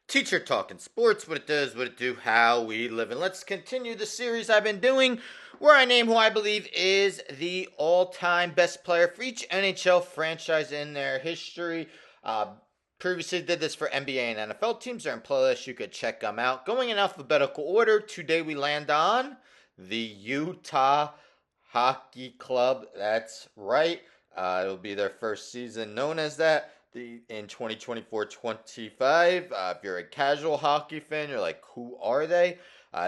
Teacher Talking Sports, what it does, what it do, how we live. And let's continue the series I've been doing where I name who I believe is the all-time best player for each NHL franchise in their history. Previously did this for NBA and NFL teams. They're in playlists. You could check them out. Going in alphabetical order, today we land on the Utah Hockey Club. That's right. It'll be their first season known as that in 2024-25. If you're a casual hockey fan, you're like, who are they?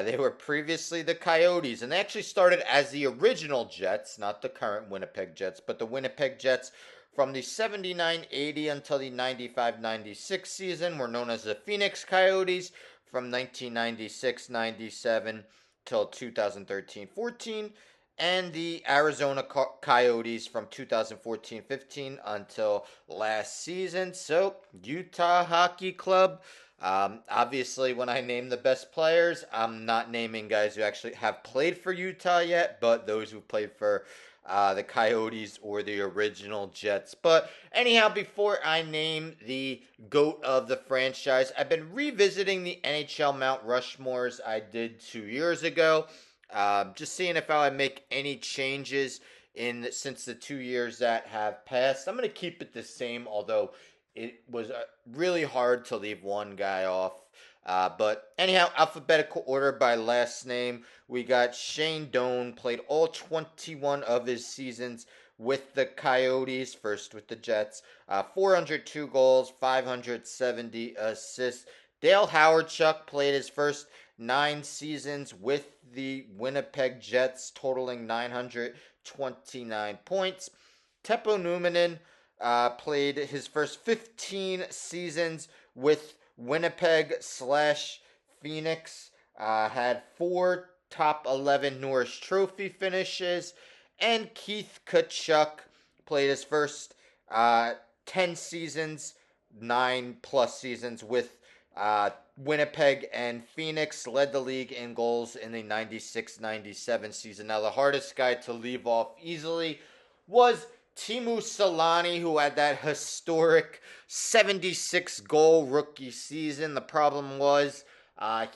They were previously the Coyotes, and they actually started as the original Jets, not the current Winnipeg Jets, but the Winnipeg Jets from the 79-80 until the 95-96 season were known as the Phoenix Coyotes from 1996-97 till 2013-14, and the Arizona Coyotes from 2014-15 until last season. So, Utah Hockey Club. Obviously, when I name the best players, I'm not naming guys who actually have played for Utah yet, but those who played for the Coyotes or the original Jets. But anyhow, before I name the GOAT of the franchise, I've been revisiting the NHL Mount Rushmores I did 2 years ago. Just seeing if I would make any changes since the 2 years that have passed. I'm going to keep it the same, although it was really hard to leave one guy off. But anyhow, alphabetical order by last name. We got Shane Doan, played all 21 of his seasons with the Coyotes, first with the Jets. 402 goals, 570 assists. Dale Howardchuk played his first 9 seasons with the Winnipeg Jets, totaling 929 points. Teppo Numminen played his first 15 seasons with Winnipeg / Phoenix, had 4 top 11 Norris Trophy finishes, and Keith Tkachuk played his first 10 seasons, 9 plus seasons with Winnipeg and Phoenix, led the league in goals in the 96-97 season. Now, the hardest guy to leave off easily was Teemu Selanne, who had that historic 76-goal rookie season. The problem was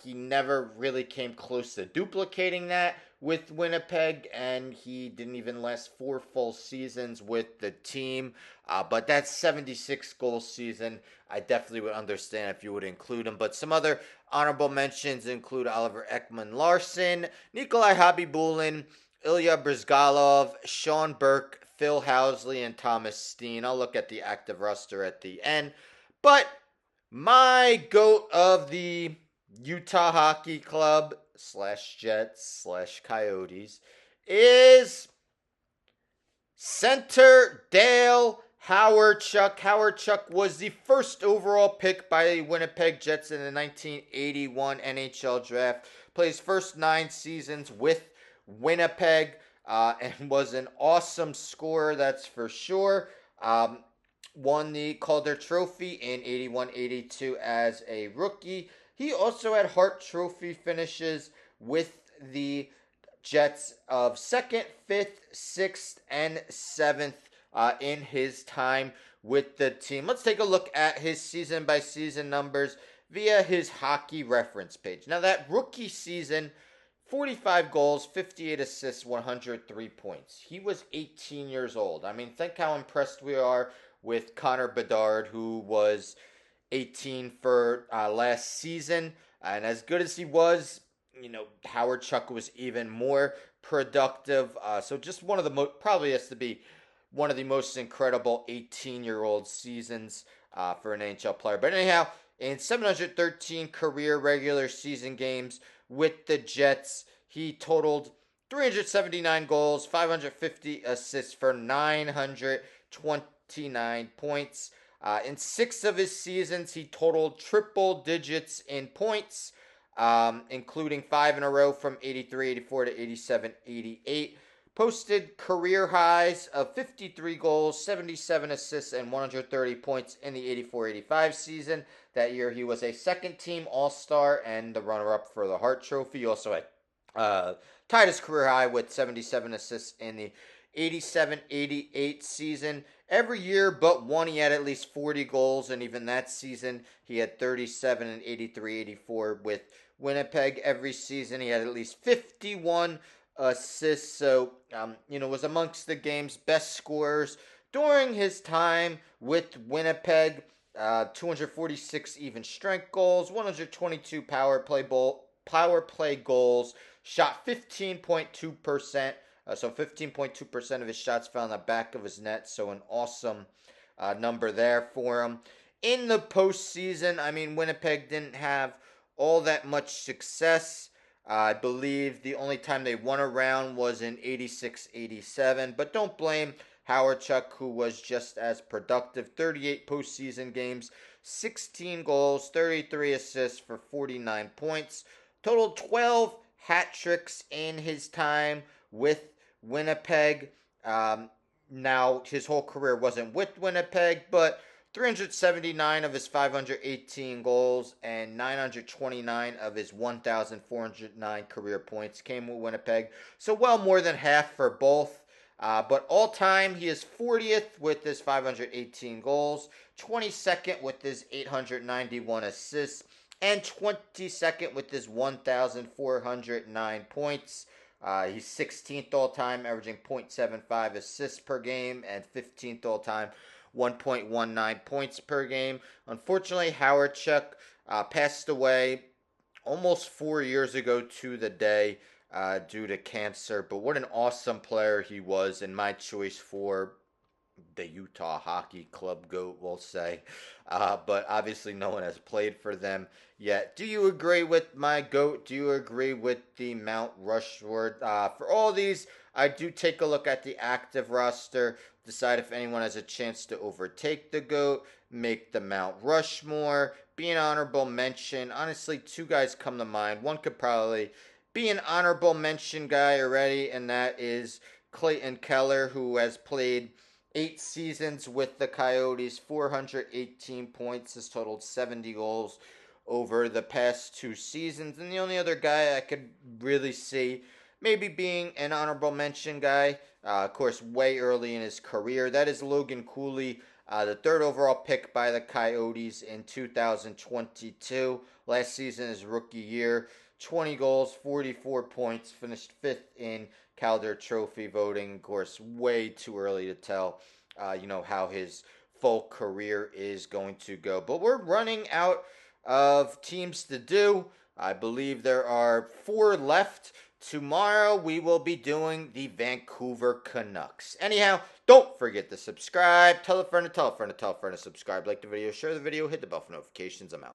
he never really came close to duplicating that with Winnipeg, and he didn't even last 4 full seasons with the team. But that 76-goal season, I definitely would understand if you would include him. But some other honorable mentions include Oliver Ekman-Larsson, Nikolai Khabibulin, Ilya Bryzgalov, Sean Burke, Phil Housley, and Thomas Steen. I'll look at the active roster at the end. But my GOAT of the Utah Hockey Club / Jets / Coyotes is center Dale Howardchuk. Howardchuk was the first overall pick by the Winnipeg Jets in the 1981 NHL draft. Played his first 9 seasons with Winnipeg and was an awesome scorer, that's for sure. Won the Calder Trophy in 81-82 as a rookie. He also had Hart Trophy finishes with the Jets of 2nd, 5th, 6th, and 7th in his time with the team. Let's take a look at his season-by-season numbers via his hockey reference page. Now, that rookie season, 45 goals, 58 assists, 103 points. He was 18 years old. I mean, think how impressed we are with Connor Bedard, who was 18 for last season. And as good as he was, Howardchuk was even more productive. So just one of the probably has to be one of the most incredible 18-year-old seasons for an NHL player. But anyhow, in 713 career regular season games with the Jets, he totaled 379 goals, 550 assists for 929 points. In 6 of his seasons, he totaled triple digits in points, including 5 in a row from 83-84 to 87-88. Posted career highs of 53 goals, 77 assists, and 130 points in the 84-85 season. That year, he was a second-team All-Star and the runner-up for the Hart Trophy. He also had tied his career high with 77 assists in the 87-88 season. every year but one he had at least 40 goals, and even that season he had 37 and 83, 84 with Winnipeg. Every season he had at least 51 assists, so was amongst the game's best scorers during his time with Winnipeg. 246 even strength goals, 122 power play goals, shot 15.2%. So 15.2% of his shots fell in the back of his net. So an awesome number there for him. In the postseason, I mean, Winnipeg didn't have all that much success. I believe the only time they won a round was in 86-87. But don't blame Howard Chuck, who was just as productive. 38 postseason games, 16 goals, 33 assists for 49 points. Total 12 hat tricks in his time with Winnipeg. Now, his whole career wasn't with Winnipeg, but 379 of his 518 goals and 929 of his 1,409 career points came with Winnipeg. So well more than half for both. But all time, he is 40th with his 518 goals, 22nd with his 891 assists, and 22nd with his 1,409 points. He's 16th all time, averaging .75 assists per game, and 15th all time, 1.19 points per game. Unfortunately, Howard Chuck passed away almost 4 years ago to the day due to cancer. But what an awesome player he was, and my choice for the Utah Hockey Club GOAT, we'll say. But obviously no one has played for them yet. Do you agree with my GOAT? Do you agree with the Mount Rushmore? For all these, I do take a look at the active roster, decide if anyone has a chance to overtake the GOAT, make the Mount Rushmore, be an honorable mention. Honestly, two guys come to mind. One could probably be an honorable mention guy already, and that is Clayton Keller, who has played 8 seasons with the Coyotes, 418 points, has totaled 70 goals over the past 2 seasons. And the only other guy I could really see maybe being an honorable mention guy, of course, way early in his career, that is Logan Cooley, the 3rd overall pick by the Coyotes in 2022. Last season, his rookie year, 20 goals, 44 points, finished 5th in Calder Trophy voting. Of course, way too early to tell, how his full career is going to go. But we're running out of teams to do. I believe there are 4 left. Tomorrow we will be doing the Vancouver Canucks. Anyhow, don't forget to subscribe. Tell a friend to tell a friend to tell a friend to subscribe. Like the video, share the video, hit the bell for notifications. I'm out.